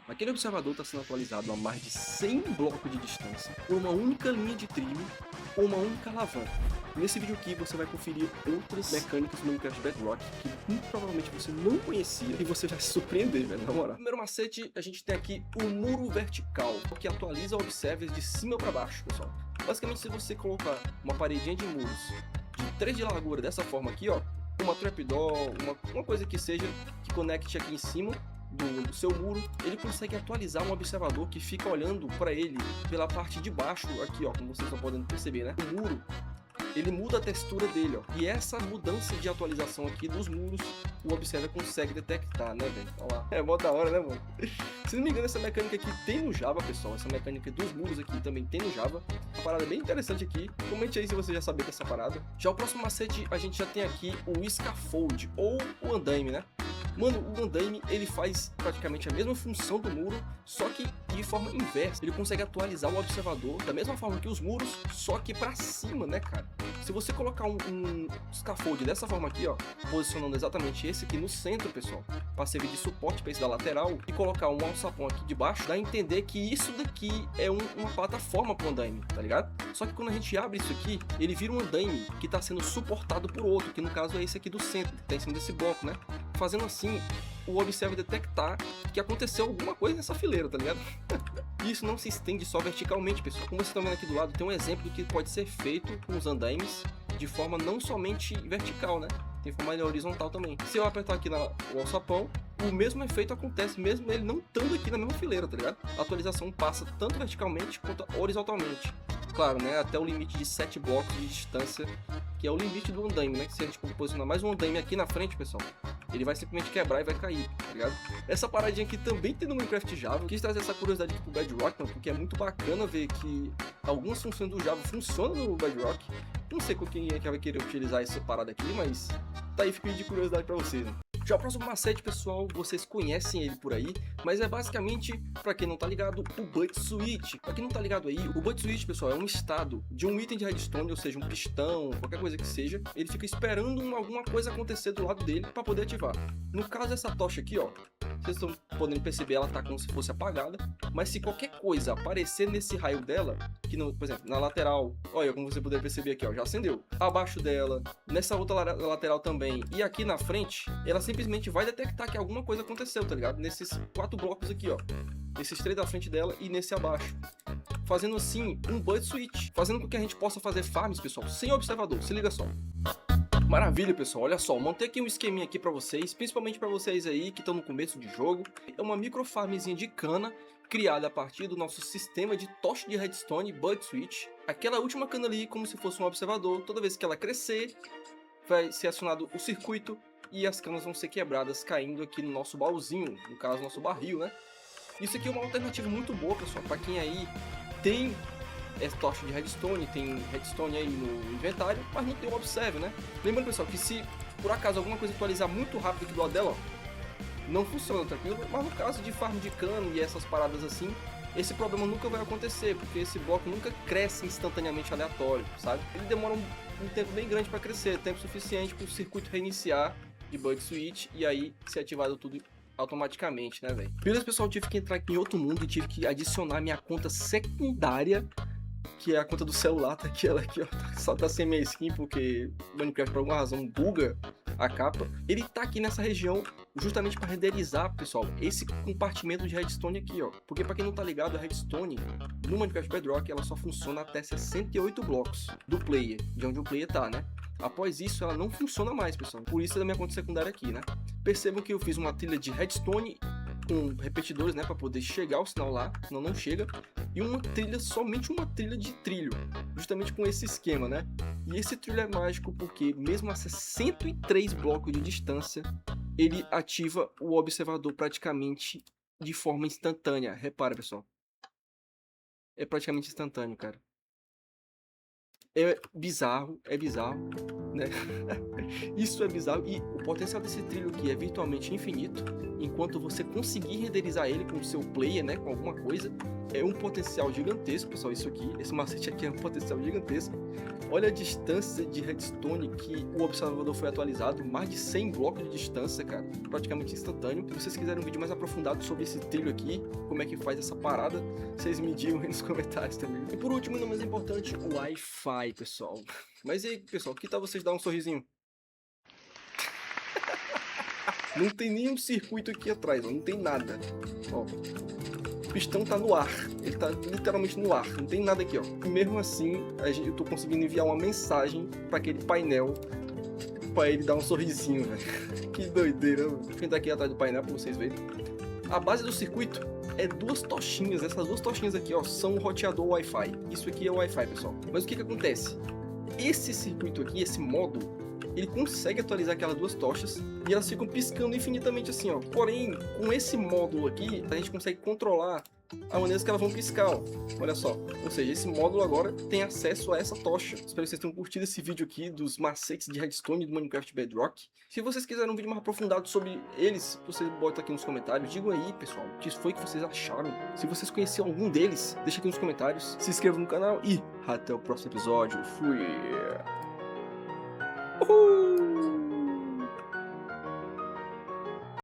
Aquele observador está sendo atualizado a mais de 100 blocos de distância por uma única linha de trilho ou uma única alavanca. Nesse vídeo aqui você vai conferir outras mecânicas do Minecraft Bedrock que muito provavelmente você não conhecia e você vai se surpreender, velho, na moral. Primeiro macete, a gente tem aqui o muro vertical, que atualiza observers de cima para baixo, pessoal. Basicamente, se você colocar uma paredinha de muros de 3 de largura dessa forma aqui, ó, uma trapdoor, uma coisa que seja que conecte aqui em cima do seu muro, ele consegue atualizar um observador que fica olhando para ele pela parte de baixo aqui, ó, como vocês estão podendo perceber, né? O muro, ele muda a textura dele, ó. E essa mudança de atualização aqui dos muros, o observer consegue detectar, né, velho? Olha lá. É mó da hora, né, mano? Se não me engano, essa mecânica aqui tem no Java, pessoal. Essa mecânica dos muros aqui também tem no Java. Uma parada bem interessante aqui. Comente aí se você já sabia dessa parada. Já o próximo macete, a gente já tem aqui o Scaffold, ou o andaime, né? Mano, o andaime, ele faz praticamente a mesma função do muro, só que de forma inversa. Ele consegue atualizar o observador da mesma forma que os muros, só que pra cima, né, cara? Se você colocar um scaffold dessa forma aqui, ó, posicionando exatamente esse aqui no centro, pessoal, para servir de suporte para esse da lateral, e colocar um alçapão aqui de baixo, dá a entender que isso daqui é uma plataforma pro andaime, tá ligado? Só que quando a gente abre isso aqui, ele vira um andaime que tá sendo suportado por outro, que no caso é esse aqui do centro, que tá em cima desse bloco, né? Fazendo assim, o observer detectar que aconteceu alguma coisa nessa fileira, tá ligado? E isso não se estende só verticalmente, pessoal. Como vocês estão vendo aqui do lado, tem um exemplo do que pode ser feito com os andaimes de forma não somente vertical, né? Tem forma horizontal também. Se eu apertar aqui o alçapão, o mesmo efeito acontece mesmo ele não estando aqui na mesma fileira, tá ligado? A atualização passa tanto verticalmente quanto horizontalmente. Claro, né? Até o limite de 7 blocos de distância, que é o limite do andaime, né? Que se a gente posicionar mais um andaime aqui na frente, pessoal, ele vai simplesmente quebrar e vai cair, tá ligado? Essa paradinha aqui também tem no Minecraft Java. Eu quis trazer essa curiosidade aqui pro Bedrock, mano, porque é muito bacana ver que algumas funções do Java funcionam no Bedrock. Não sei com quem é que vai querer utilizar essa parada aqui, mas tá aí, fica de curiosidade pra vocês, né? Já o próximo macete, pessoal, vocês conhecem ele por aí, mas é basicamente, pra quem não tá ligado, o But Switch. Pra quem não tá ligado aí, o But Switch, pessoal, é um estado de um item de redstone, ou seja, um pistão, qualquer coisa que seja, ele fica esperando alguma coisa acontecer do lado dele pra poder ativar. No caso dessa tocha aqui, ó, vocês estão podendo perceber, ela tá como se fosse apagada, mas se qualquer coisa aparecer nesse raio dela, que no, por exemplo, na lateral, olha, como você poder perceber aqui, ó, já acendeu. Abaixo dela, nessa outra lateral também, e aqui na frente, ela simplesmente vai detectar que alguma coisa aconteceu, tá ligado? Nesses 4 blocos aqui, ó, nesses 3 da frente dela e nesse abaixo. Fazendo assim, um But Switch, fazendo com que a gente possa fazer farms, pessoal, sem observador, se liga só. Maravilha, pessoal, olha só, montei aqui um esqueminha aqui pra vocês, principalmente pra vocês aí que estão no começo de jogo. É uma micro farmzinha de cana, criada a partir do nosso sistema de tocha de redstone But Switch. Aquela última cana ali, como se fosse um observador, toda vez que ela crescer, vai ser acionado o circuito e as canas vão ser quebradas caindo aqui no nosso baúzinho, no caso, nosso barril, né? Isso aqui é uma alternativa muito boa, pessoal, pra quem aí tem tocha de redstone, tem redstone aí no inventário, mas não tem o observe, né? Lembrando, pessoal, que se por acaso alguma coisa atualizar muito rápido aqui do lado dela, ó, não funciona, tranquilo? Mas no caso de farm de cano e essas paradas assim, esse problema nunca vai acontecer, porque esse bloco nunca cresce instantaneamente aleatório, sabe? Ele demora um tempo bem grande para crescer, tempo suficiente para o circuito reiniciar de But Switch e aí ser ativado tudo automaticamente, né, velho? Beleza, pessoal, eu tive que entrar aqui em outro mundo e tive que adicionar minha conta secundária, que é a conta do celular, tá aqui, ela aqui, ó, só tá sem minha skin porque o Minecraft por alguma razão buga a capa. Ele tá aqui nessa região justamente para renderizar, pessoal, esse compartimento de redstone aqui, ó. Porque para quem não tá ligado, a redstone no Minecraft Bedrock, ela só funciona até 68 blocos do player, de onde o player tá, né? Após isso, ela não funciona mais, pessoal. Por isso é da minha conta secundária aqui, né? Percebam que eu fiz uma trilha de redstone com repetidores, né, para poder chegar o sinal lá, senão não chega, e uma trilha, somente uma trilha de trilho, justamente com esse esquema, né? E esse trilho é mágico porque mesmo a 103 blocos de distância, ele ativa o observador praticamente de forma instantânea. Repara, pessoal. É praticamente instantâneo, cara. É bizarro, né? Isso é bizarro, e o potencial desse trilho aqui é virtualmente infinito, enquanto você conseguir renderizar ele com o seu player, né, com alguma coisa, é um potencial gigantesco, pessoal. Isso aqui, esse macete aqui é um potencial gigantesco. Olha a distância de redstone que o observador foi atualizado, mais de 100 blocos de distância, cara, praticamente instantâneo. Se vocês quiserem um vídeo mais aprofundado sobre esse trilho aqui, como é que faz essa parada, vocês me digam aí nos comentários também. E por último, não mais importante, o Wi-Fi, pessoal. Mas e aí, pessoal, que tal vocês dar um sorrisinho? Não tem nenhum circuito aqui atrás, ó, não tem nada. Ó, o pistão tá no ar, ele tá literalmente no ar, não tem nada aqui, ó. E mesmo assim, eu tô conseguindo enviar uma mensagem para aquele painel para ele dar um sorrisinho, velho. Que doideira, mano. Vou tentar aqui atrás do painel para vocês verem. A base do circuito é duas tochinhas. Essas duas tochinhas aqui, ó, são o roteador Wi-Fi. Isso aqui é o Wi-Fi, pessoal. Mas o que acontece? Esse circuito aqui, esse módulo, ele consegue atualizar aquelas duas tochas e elas ficam piscando infinitamente assim, ó. Porém, com esse módulo aqui, a gente consegue controlar a maneira que elas vão piscar, ó. Olha só. Ou seja, esse módulo agora tem acesso a essa tocha. Espero que vocês tenham curtido esse vídeo aqui dos macetes de redstone do Minecraft Bedrock. Se vocês quiserem um vídeo mais aprofundado sobre eles, vocês botam aqui nos comentários. Digam aí, pessoal, o que foi que vocês acharam. Se vocês conheciam algum deles, deixa aqui nos comentários. Se inscreva no canal e até o próximo episódio. Fui! Uhul!